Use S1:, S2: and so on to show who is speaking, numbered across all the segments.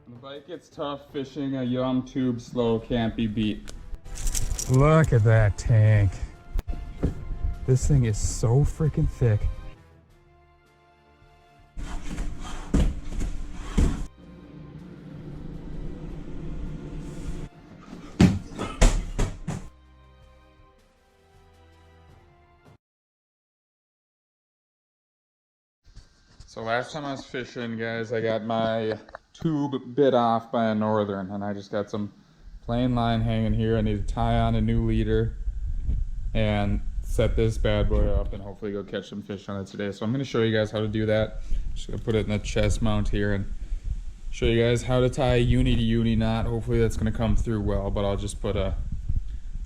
S1: The bite gets tough. Fishing a young tube slow can't be beat.
S2: Look at that tank. This thing is so freaking thick.
S1: So last time I was fishing, guys, I got my tube bit off by a northern, and I just got some plain line hanging here. I need to tie on a new leader and set this bad boy up and hopefully go catch some fish on it today. So I'm going to show you guys how to do that. Just going to put it in the chest mount here and show you guys how to tie a uni to uni knot. Hopefully that's going to come through well, but I'll just put a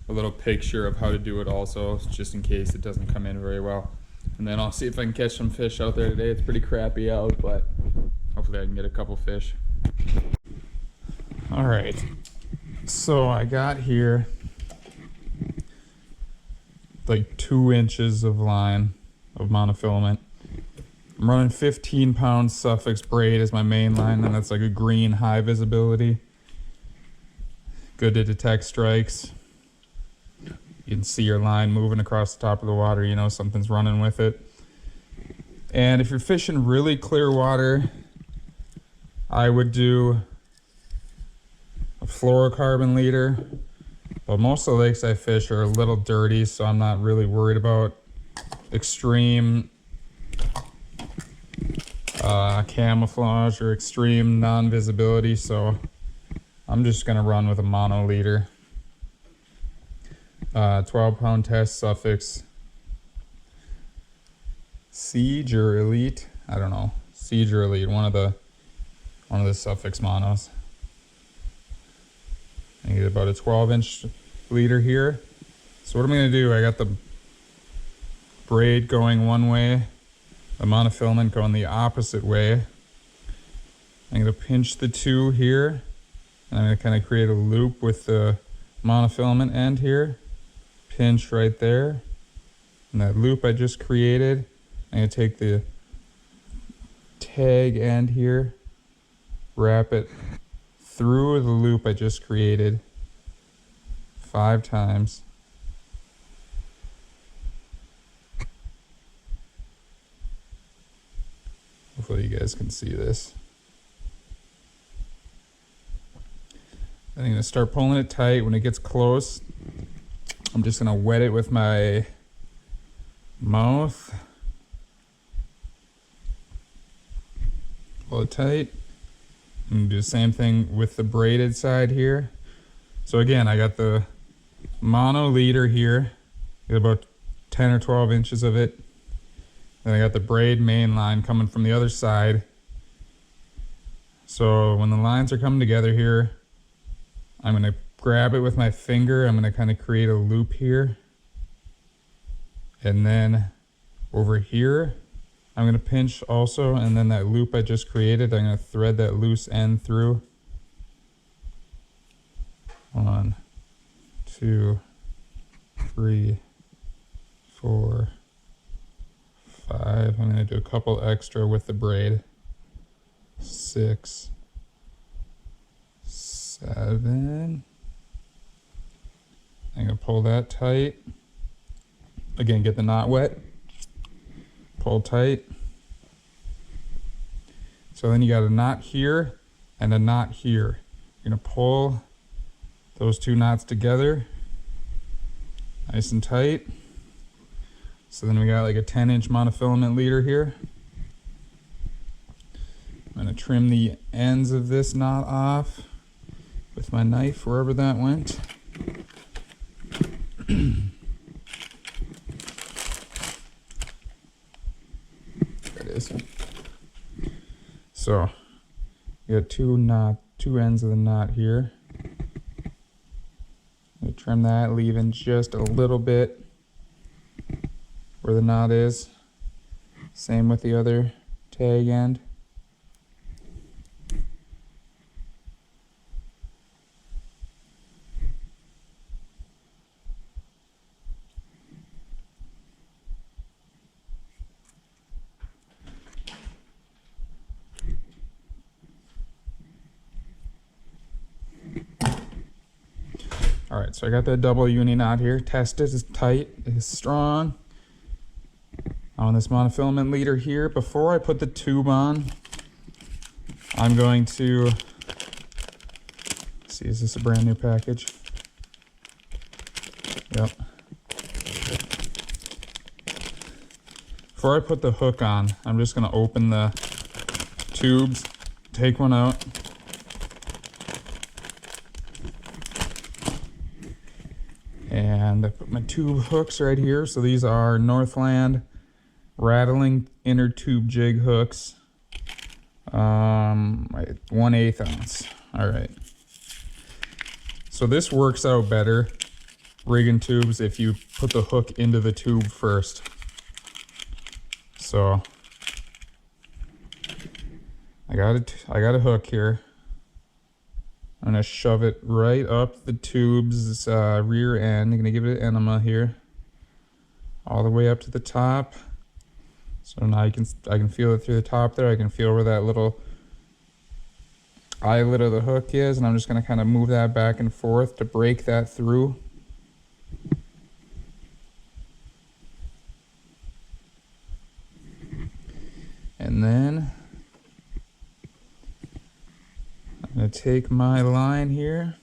S1: little picture of how to do it also, just in case it doesn't come in very well. And then I'll see if I can catch some fish out there today. It's pretty crappy out, but hopefully I can get a couple fish. All right, so I got here like 2 inches of line of monofilament. I'm running 15-pound Sufix braid as my main line, and that's like a green high visibility. Good to detect strikes. You can see your line moving across the top of the water, you know something's running with it. And if you're fishing really clear water, I would do a fluorocarbon leader. But most of the lakes I fish are a little dirty, so I'm not really worried about extreme camouflage or extreme non-visibility, so I'm just gonna run with a mono leader. 12-pound test Sufix Siege or Elite, I don't know, Siege or Elite, one of the Sufix monos. I get about a 12-inch leader here. So what I'm going to do, I got the braid going one way, the monofilament going the opposite way. I'm going to pinch the two here, and I'm going to kind of create a loop with the monofilament end here. Pinch right there, and that loop I just created, I'm going to take the tag end here, wrap it through the loop I just created 5 times. Hopefully you guys can see this. I'm going to start pulling it tight. When it gets close, I'm just going to wet it with my mouth. Pull it tight. I'm going to do the same thing with the braided side here. So again, I got the mono leader here. Got about 10 or 12 inches of it. Then I got the braid main line coming from the other side. So when the lines are coming together here, I'm going to grab it with my finger. I'm going to kind of create a loop here. And then over here, I'm going to pinch also, and then that loop I just created, I'm going to thread that loose end through. 1, 2, 3, 4, 5. I'm going to do a couple extra with the braid. 6, 7. I'm going to pull that tight. Again, get the knot wet. Pull tight. So then you got a knot here and a knot here. You're going to pull those 2 knots together nice and tight. So then we got like a 10-inch monofilament leader here. I'm going to trim the ends of this knot off with my knife wherever that went. So you got 2 ends of the knot here. I'm gonna trim that, leaving just a little bit where the knot is. Same with the other tag end. All right, so I got that double uni knot here. Test it, it's tight, it's strong. On this monofilament leader here, before I put the tube on, I'm going to, see, is this a brand new package? Yep. Before I put the hook on, I'm just gonna open the tubes, take one out. And I put my tube hooks right here. So these are Northland rattling inner tube jig hooks. 1/8 ounce. All right. So this works out better, rigging tubes, if you put the hook into the tube first. So I got a hook here. I'm gonna shove it right up the tube's rear end. I'm gonna give it an enema here, all the way up to the top. So now I can feel it through the top there. I can feel where that little eyelet of the hook is, and I'm just gonna kind of move that back and forth to break that through. And then I'm going to take my line here,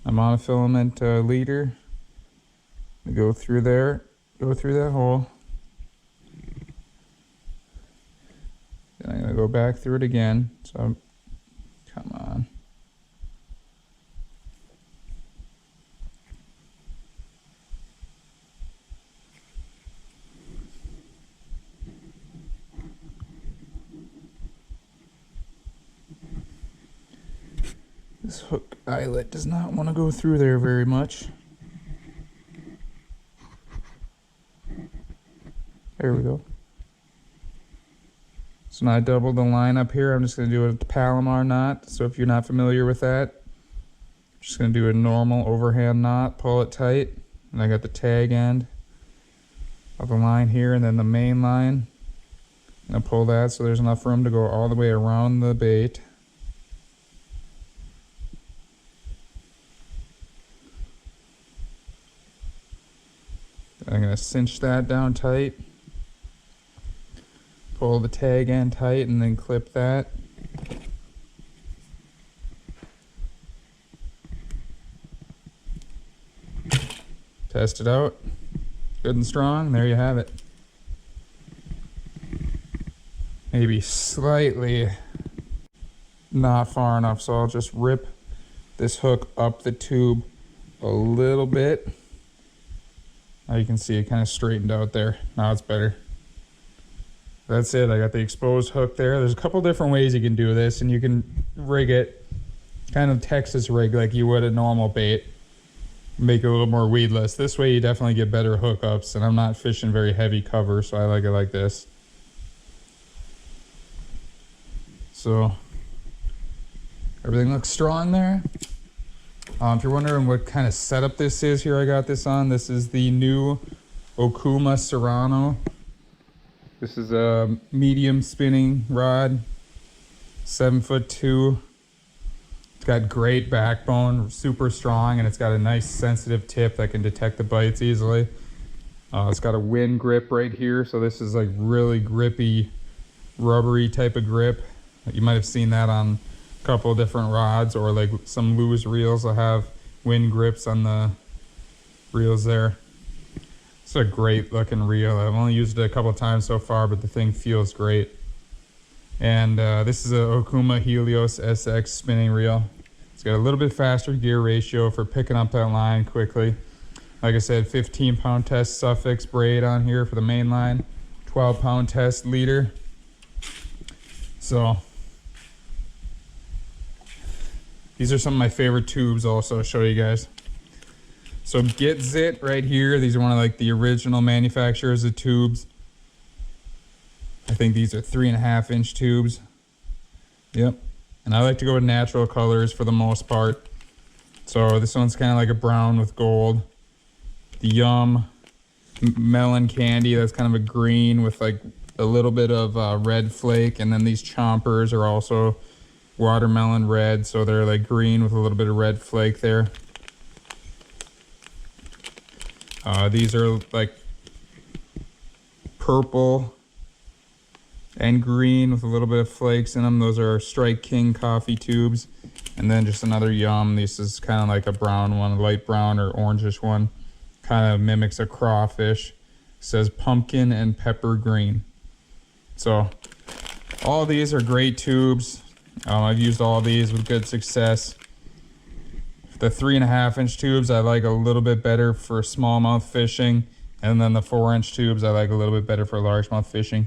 S1: my monofilament leader, go through there, go through that hole. Then I'm going to go back through it again. So, come on. This hook eyelet does not want to go through there very much. There we go. So now I doubled the line up here. I'm just going to do a Palomar knot. So if you're not familiar with that, I'm just going to do a normal overhand knot, pull it tight. And I got the tag end of the line here, and then the main line. I'm going to pull that so there's enough room to go all the way around the bait. I'm going to cinch that down tight, pull the tag end tight, and then clip that. Test it out. Good and strong. There you have it. Maybe slightly not far enough, so I'll just rip this hook up the tube a little bit. Now you can see it kind of straightened out there. Now it's better. That's it. I got the exposed hook there. There's a couple different ways you can do this, and you can rig it kind of Texas rig like you would a normal bait. Make it a little more weedless. This way you definitely get better hookups, and I'm not fishing very heavy cover, so I like it like this. So everything looks strong there. If you're wondering what kind of setup this is here, I got this on. This is the new Okuma Serrano. This is a medium spinning rod, 7'2". It's got great backbone, super strong, and it's got a nice sensitive tip that can detect the bites easily. It's got a wind grip right here, so this is like really grippy, rubbery type of grip. You might have seen that on couple different rods, or like some loose reels that have wind grips on the reels there. It's a great looking reel. I've only used it a couple times so far, but the thing feels great. And this is a Okuma Helios SX spinning reel. It's got a little bit faster gear ratio for picking up that line quickly. Like I said, 15-pound test Sufix braid on here for the main line, 12-pound test leader. So these are some of my favorite tubes also. I'll show you guys. So Gitzit right here. These are one of like the original manufacturers of tubes. I think these are 3.5-inch tubes. Yep. And I like to go with natural colors for the most part. So this one's kind of like a brown with gold. The Yum melon candy, that's kind of a green with like a little bit of red flake. And then these Chompers are also watermelon red, so they're like green with a little bit of red flake there. These are like purple and green with a little bit of flakes in them. Those are Strike King coffee tubes. And then just another yum. This is kind of like a brown one, a light brown or orangish one. Kind of mimics a crawfish. It says pumpkin and pepper green. So all these are great tubes. I've used all these with good success. The 3.5-inch tubes I like a little bit better for smallmouth fishing. And then the 4-inch tubes I like a little bit better for largemouth fishing.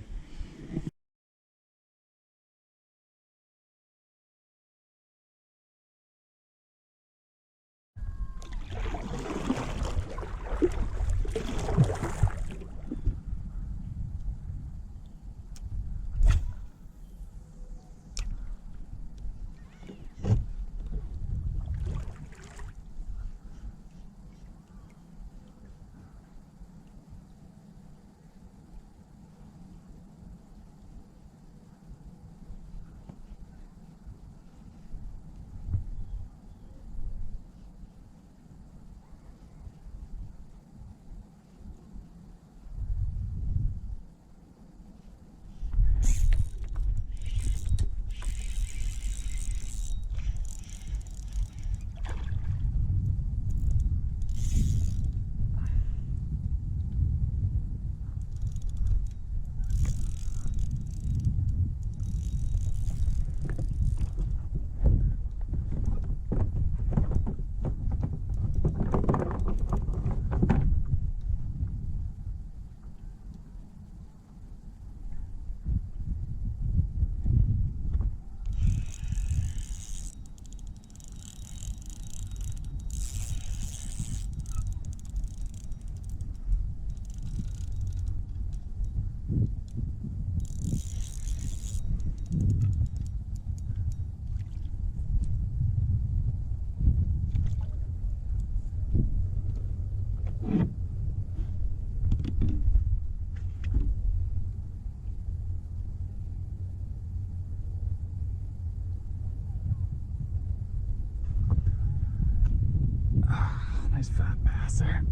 S1: Nice fat bass there.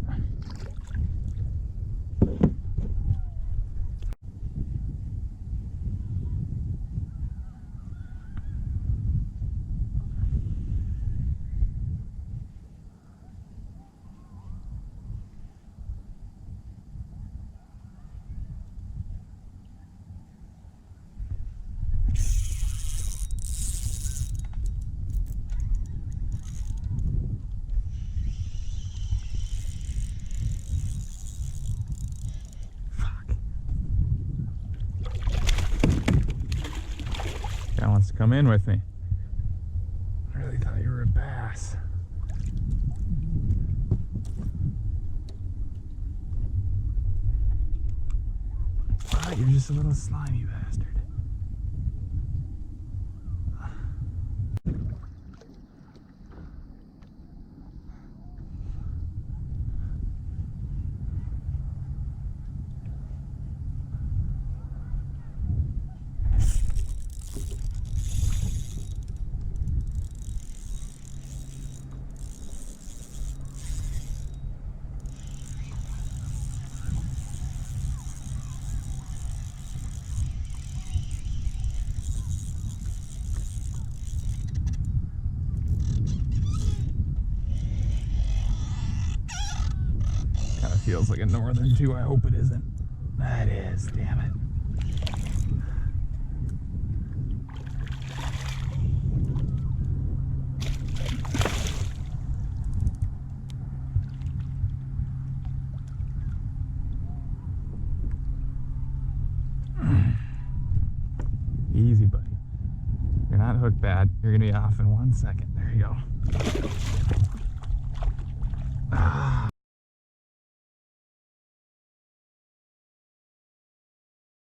S1: Guy wants to come in with me. I really thought you were a bass. Ah, you're just a little slimy bastard. Feels like a northern too. I hope it isn't. That is, damn it. Easy, buddy. You're not hooked bad. You're gonna be off in 1 second. There you go.